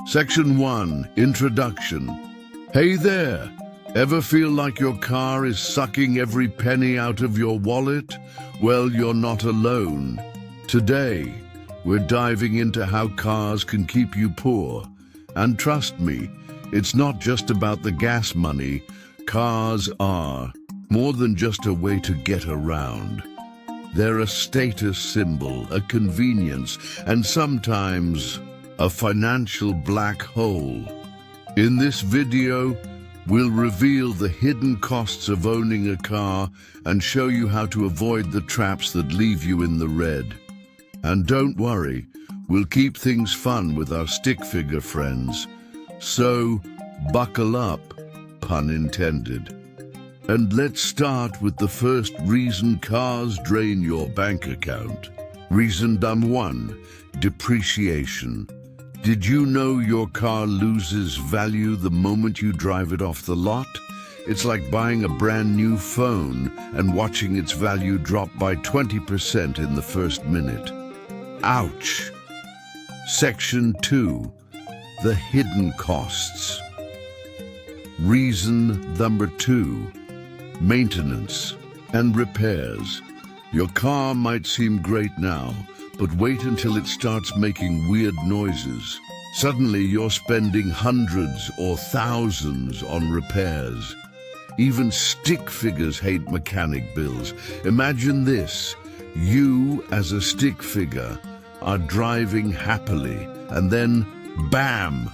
Section 1, Introduction. Hey there! Ever feel like your car is sucking every penny out of your wallet? Well, you're not alone. Today, we're diving into how cars can keep you poor. And trust me, it's not just about the gas money. Cars are more than just a way to get around. They're a status symbol, a convenience, and sometimes a financial black hole. In this video, we'll reveal the hidden costs of owning a car and show you how to avoid the traps that leave you in the red. And don't worry, we'll keep things fun with our stick figure friends. So, buckle up, pun intended. And let's start with the first reason cars drain your bank account. Reason number 1, depreciation. Did you know your car loses value the moment you drive it off the lot? It's like buying a brand new phone and watching its value drop by 20% in the first minute. Ouch! Section 2, the hidden costs. Reason number 2, maintenance and repairs. Your car might seem great now, but wait until it starts making weird noises. Suddenly you're spending hundreds or thousands on repairs. Even stick figures hate mechanic bills. Imagine this: you, as a stick figure, are driving happily, and then, bam!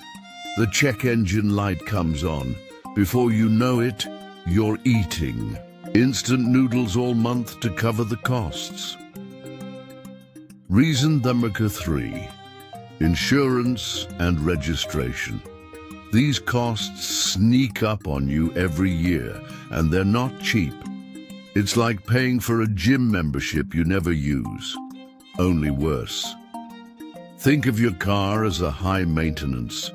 The check engine light comes on. Before you know it, you're eating instant noodles all month to cover the costs. Reason number 3, insurance and registration. These costs sneak up on you every year, and they're not cheap. It's like paying for a gym membership you never use, only worse. Think of your car as a high maintenance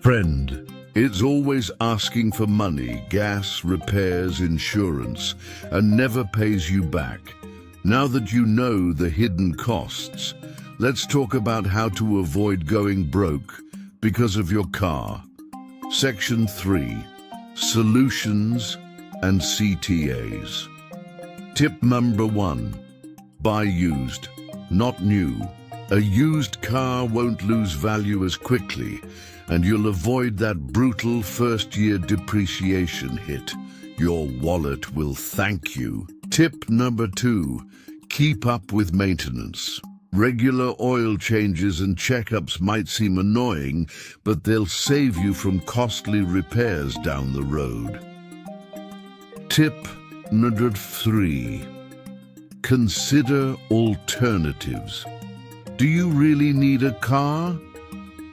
friend. It's always asking for money, gas, repairs, insurance, and never pays you back. Now that you know the hidden costs, let's talk about how to avoid going broke because of your car. Section 3, solutions and CTAs. Tip number 1, buy used, not new. A used car won't lose value as quickly, and you'll avoid that brutal first-year depreciation hit. Your wallet will thank you. Tip number 2, keep up with maintenance. Regular oil changes and checkups might seem annoying, but they'll save you from costly repairs down the road. Tip number 3, consider alternatives. Do you really need a car?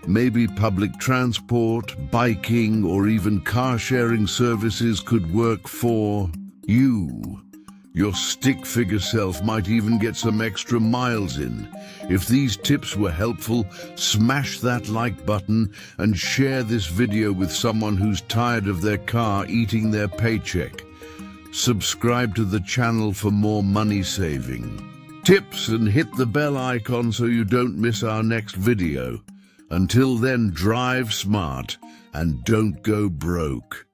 Maybe public transport, biking, or even car-sharing services could work for you. Your stick figure self might even get some extra miles in. If these tips were helpful, smash that like button and share this video with someone who's tired of their car eating their paycheck. Subscribe to the channel for more money-saving tips and hit the bell icon so you don't miss our next video. Until then, drive smart and don't go broke.